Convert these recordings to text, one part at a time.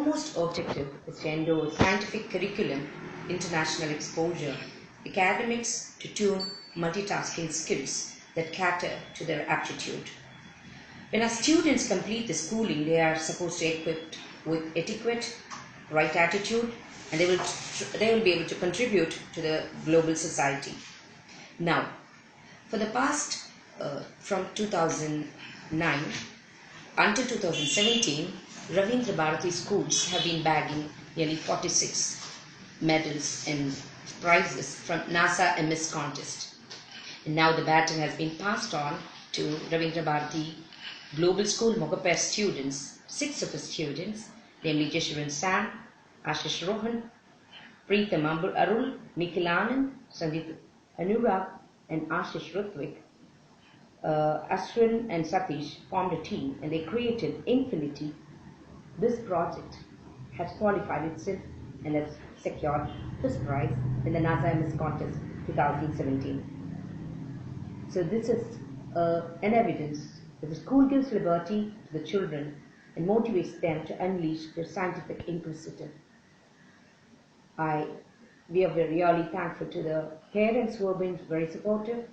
foremost objective is to endorse scientific curriculum, international exposure, academics to tune multitasking skills that cater to their aptitude. When our students complete the schooling, they are supposed to be equipped with etiquette, right attitude, and they will be able to contribute to the global society. Now, for the past, from 2009 until 2017, Ravindra Bharati schools have been bagging nearly 46 medals and prizes from NASA MS contest. And now the baton has been passed on to Ravindra Bharati Global School Mogappair students, 6 of the students, namely Jashuran Sam, Ashish Rohan, Preetham Arul, Nikhil Anand, Sandeep Anurag, and Ashish Rutvik. Ashwin and Satish formed a team and they created Infinity. This project has qualified itself and has secured first prize in the NASA MS contest 2017. So this is an evidence that the school gives liberty to the children and motivates them to unleash their scientific inquisitive. We are really thankful to the parents who have been very supportive.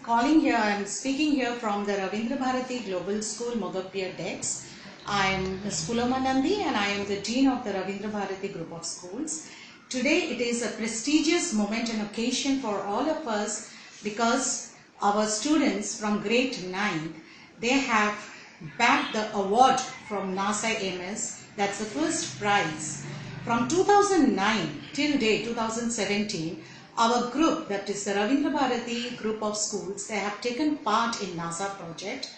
I am speaking here from the Ravindra Bharati Global School Mogappair DEX. I am Ms. Puloma Nandi and I am the Dean of the Ravindra Bharati Group of Schools. Today it is a prestigious moment and occasion for all of us because our students from grade 9th, they have bagged the award from NASA MS. That's the first prize. From 2009 till date 2017, our group, that is the Ravindra Bharati Group of Schools, they have taken part in NASA project,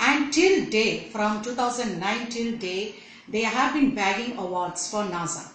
and till date, from 2009 till date, they have been bagging awards for NASA.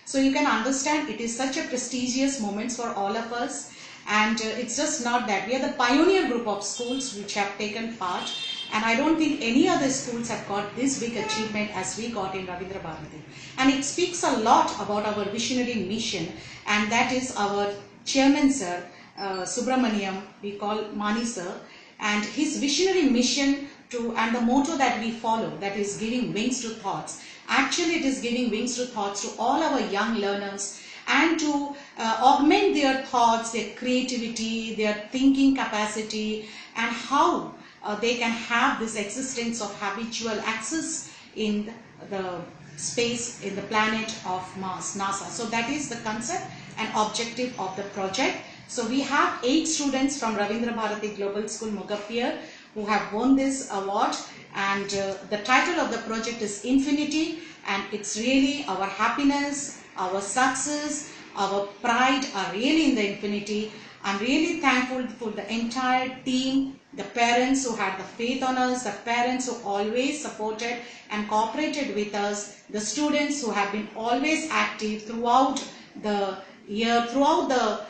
So you can understand it is such a prestigious moment for all of us, and it's just not that. We are the pioneer group of schools which have taken part, and I don't think any other schools have got this big achievement as we got in Ravindra Bharati. And it speaks a lot about our visionary mission, and that is our chairman sir, Subramaniam, we call Mani sir, and his visionary mission and the motto that we follow, that is giving wings to thoughts. Actually it is giving wings to thoughts to all our young learners and to augment their thoughts, their creativity, their thinking capacity, and how they can have this existence of habitual access in the space, in the planet of Mars, NASA. So that is the concept and objective of the project. So we have 8 students from Ravindra Bharati Global School Mogappair who have won this award, and the title of the project is Infinity, and it's really our happiness, our success, our pride are really in the infinity. I'm really thankful for the entire team, the parents who had the faith on us, the parents who always supported and cooperated with us, the students who have been always active throughout the year, throughout the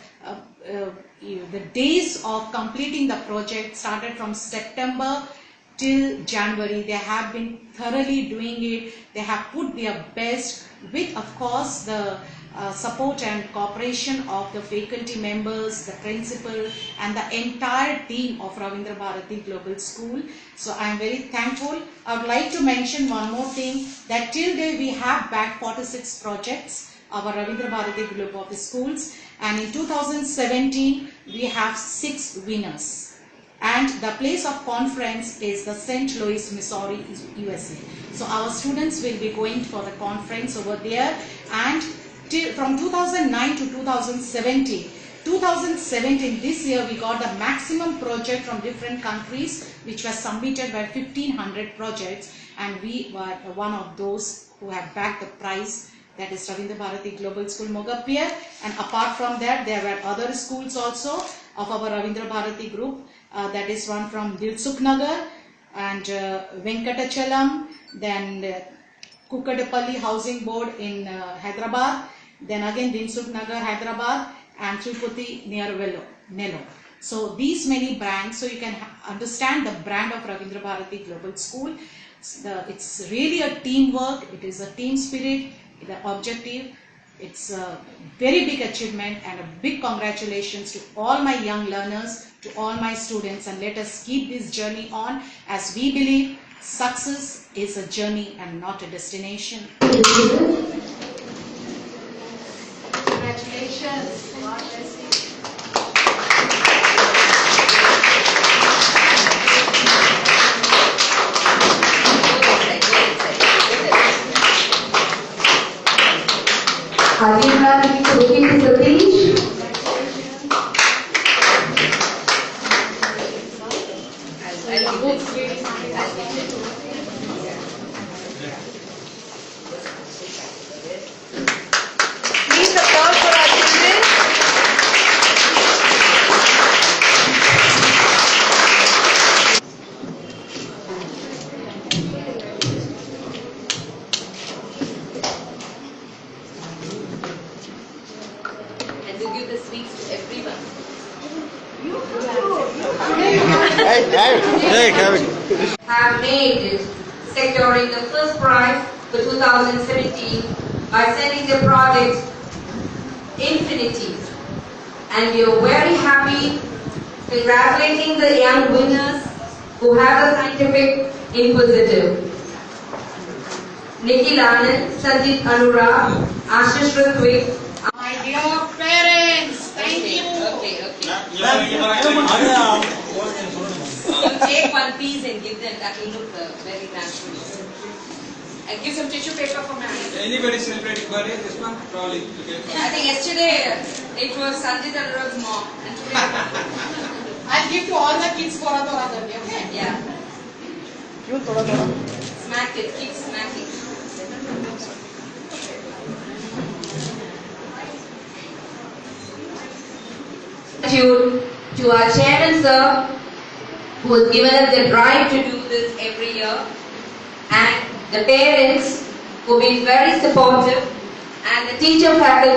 days of completing the project, started from September till January. They have been thoroughly doing it. They have put their best with, of course, the support and cooperation of the faculty members, the principal, and the entire team of Ravindra Bharati Global School. So I am very thankful. I would like to mention one more thing, that till date we have bagged 46 projects, our Ravindra Bharati Group of Schools, and in 2017 we have 6 winners, and the place of conference is the St. Louis, Missouri, USA. So our students will be going for the conference over there, and from 2009 to 2017, this year we got the maximum project from different countries which was submitted by 1500 projects, and we were one of those who have bagged the prize, that is Ravindra Bharati Global School Mogappair. And apart from that, there were other schools also of our Ravindra Bharati group, that is one from Dilsukh Nagar and Venkatachalam, then Kukadapalli Housing Board in Hyderabad, then again Dilsukh Nagar, Hyderabad, and Tirupati near Nellore. So these many brands, so you can understand the brand of Ravindra Bharati Global School. It's really a teamwork, it is a team spirit, the objective. It's a very big achievement, and a big congratulations to all my young learners, to all my students, and let us keep this journey on, as we believe Success is a journey and not a destination. Congratulations. God bless you. Adina Cookie to the beach. Please applause for our children. And to give the sweets to everyone. Have made it, securing the first prize for 2017 by sending the project Infinity. And we are very happy congratulating the young winners who have a scientific inquisitive. Nikhil Anand, Sanjit Anurag, Ashish Ritwik. My dear parents, thank you. Okay. You take one piece and give them, that will look very natural. And give some tissue paper for me. Anybody celebrating birthday this month? Probably. Okay. I think yesterday it was Sanjit Anurag's mom. And today, I'll give to all the kids for a okay? yeah. Smack it, keep smacking. Gratitude to our chairman sir, who has given us the drive to do this every year, and the parents who have been very supportive, and the teacher faculty